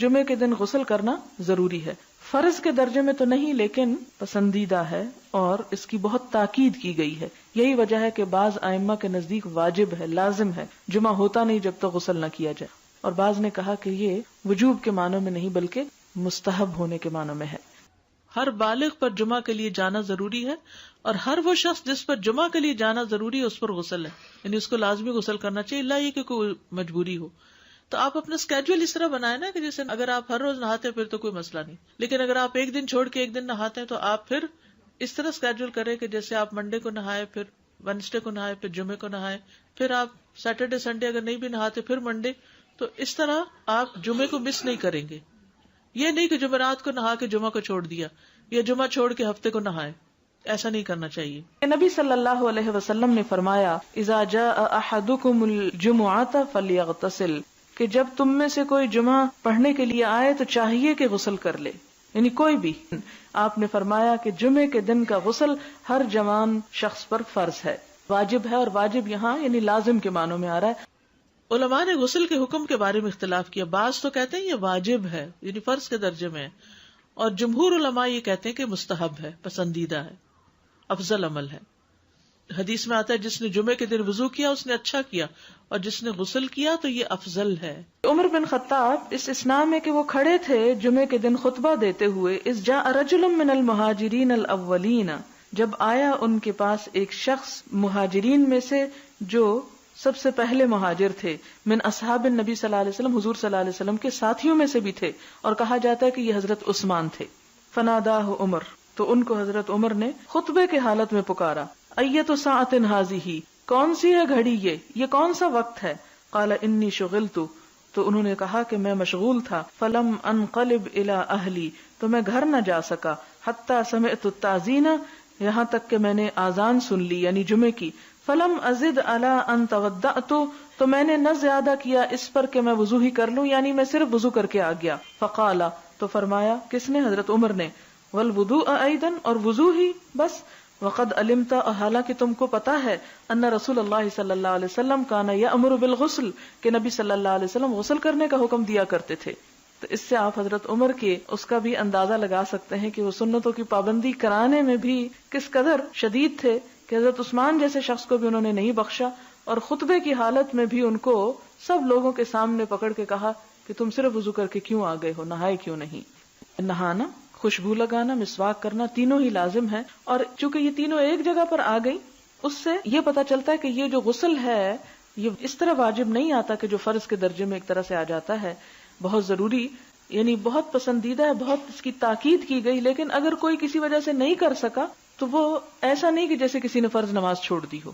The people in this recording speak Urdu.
جمعے کے دن غسل کرنا ضروری ہے. فرض کے درجے میں تو نہیں لیکن پسندیدہ ہے اور اس کی بہت تاکید کی گئی ہے. یہی وجہ ہے کہ بعض ائمہ کے نزدیک واجب ہے، لازم ہے، جمعہ ہوتا نہیں جب تک غسل نہ کیا جائے. اور بعض نے کہا کہ یہ وجوب کے معنوں میں نہیں بلکہ مستحب ہونے کے معنوں میں ہے. ہر بالغ پر جمعہ کے لیے جانا ضروری ہے اور ہر وہ شخص جس پر جمعہ کے لیے جانا ضروری ہے اس پر غسل ہے، یعنی اس کو لازمی غسل کرنا چاہیے، الا یہ کہ کوئی مجبوری ہو. تو آپ اپنا اسکیجول اس طرح بنائیں نا کہ جیسے اگر آپ ہر روز نہاتے ہیں پھر تو کوئی مسئلہ نہیں، لیکن اگر آپ ایک دن چھوڑ کے ایک دن نہاتے ہیں تو آپ پھر اس طرح اسکیجول کریں کہ جیسے آپ منڈے کو نہائے، پھر وینسڈے کو نہائے، پھر جمعے کو نہائے، پھر آپ سیٹرڈے سنڈے اگر نہیں بھی نہاتے پھر منڈے. تو اس طرح آپ جمعے کو مس نہیں کریں گے. یہ نہیں کہ جمعرات کو نہا کے جمعہ کو چھوڑ دیا یا جمعہ چھوڑ کے ہفتے کو نہائے، ایسا نہیں کرنا چاہیے. نبی صلی اللہ علیہ وسلم نے فرمایا اذا جاء احدکم الجمعۃ فلیغتسل، کہ جب تم میں سے کوئی جمعہ پڑھنے کے لیے آئے تو چاہیے کہ غسل کر لے، یعنی کوئی بھی. آپ نے فرمایا کہ جمعے کے دن کا غسل ہر جوان شخص پر فرض ہے، واجب ہے، اور واجب یہاں یعنی لازم کے معنوں میں آ رہا ہے. علماء نے غسل کے حکم کے بارے میں اختلاف کیا. بعض تو کہتے ہیں یہ واجب ہے یعنی فرض کے درجے میں ہے، اور جمہور علماء یہ کہتے ہیں کہ مستحب ہے، پسندیدہ ہے، افضل عمل ہے. حدیث میں آتا ہے جس نے جمعے کے دن وضو کیا اس نے اچھا کیا، اور جس نے غسل کیا تو یہ افضل ہے. عمر بن خطاب اس اسنا میں کہ وہ کھڑے تھے جمعے کے دن خطبہ دیتے ہوئے، اذ جاء رجل من المہاجرین الاولین، جب آیا ان کے پاس ایک شخص مہاجرین میں سے جو سب سے پہلے مہاجر تھے، من اصحاب النبی صلی اللہ علیہ وسلم، حضور صلی اللہ علیہ وسلم کے ساتھیوں میں سے بھی تھے، اور کہا جاتا ہے کہ یہ حضرت عثمان تھے. فناداہ عمر، تو ان کو حضرت عمر نے خطبے کے حالت میں پکارا. ایت ساعۃ ھذہ، کون سی ہے گھڑی یہ کون سا وقت ہے؟ قال انی شغلت، تو انہوں نے کہا کہ میں مشغول تھا. فلم انقلب الی اہلی، تو میں گھر نہ جا سکا. حتی سمعت التاذین، یہاں تک کہ میں نے آذان سن لی یعنی جمعے کی. فلم ازد علی ان توضأت، تو میں نے نہ زیادہ کیا اس پر کہ میں وضو ہی کر لوں، یعنی میں صرف وضو کر کے آ گیا. فقال، تو فرمایا کس نے؟ حضرت عمر نے. والوضوء ایضا، اور وضو ہی بس. وقد علمت، حالانکہ تم کو پتا ہے، ان رسول اللہ صلی اللہ علیہ وسلم کان یأمر بالغسل، کہ نبی صلی اللہ علیہ وسلم غسل کرنے کا حکم دیا کرتے تھے. تو اس سے آپ حضرت عمر کے اس کا بھی اندازہ لگا سکتے ہیں کہ وہ سنتوں کی پابندی کرانے میں بھی کس قدر شدید تھے، کہ حضرت عثمان جیسے شخص کو بھی انہوں نے نہیں بخشا، اور خطبے کی حالت میں بھی ان کو سب لوگوں کے سامنے پکڑ کے کہا کہ تم صرف وضو کر کے کیوں آ گئے ہو، نہائے کیوں نہیں. نہانا، خوشبو لگانا، مسواک کرنا، تینوں ہی لازم ہے. اور چونکہ یہ تینوں ایک جگہ پر آ گئی، اس سے یہ پتا چلتا ہے کہ یہ جو غسل ہے یہ اس طرح واجب نہیں آتا کہ جو فرض کے درجے میں ایک طرح سے آ جاتا ہے، بہت ضروری، یعنی بہت پسندیدہ ہے، بہت اس کی تاکید کی گئی. لیکن اگر کوئی کسی وجہ سے نہیں کر سکا تو وہ ایسا نہیں کہ جیسے کسی نے فرض نماز چھوڑ دی ہو.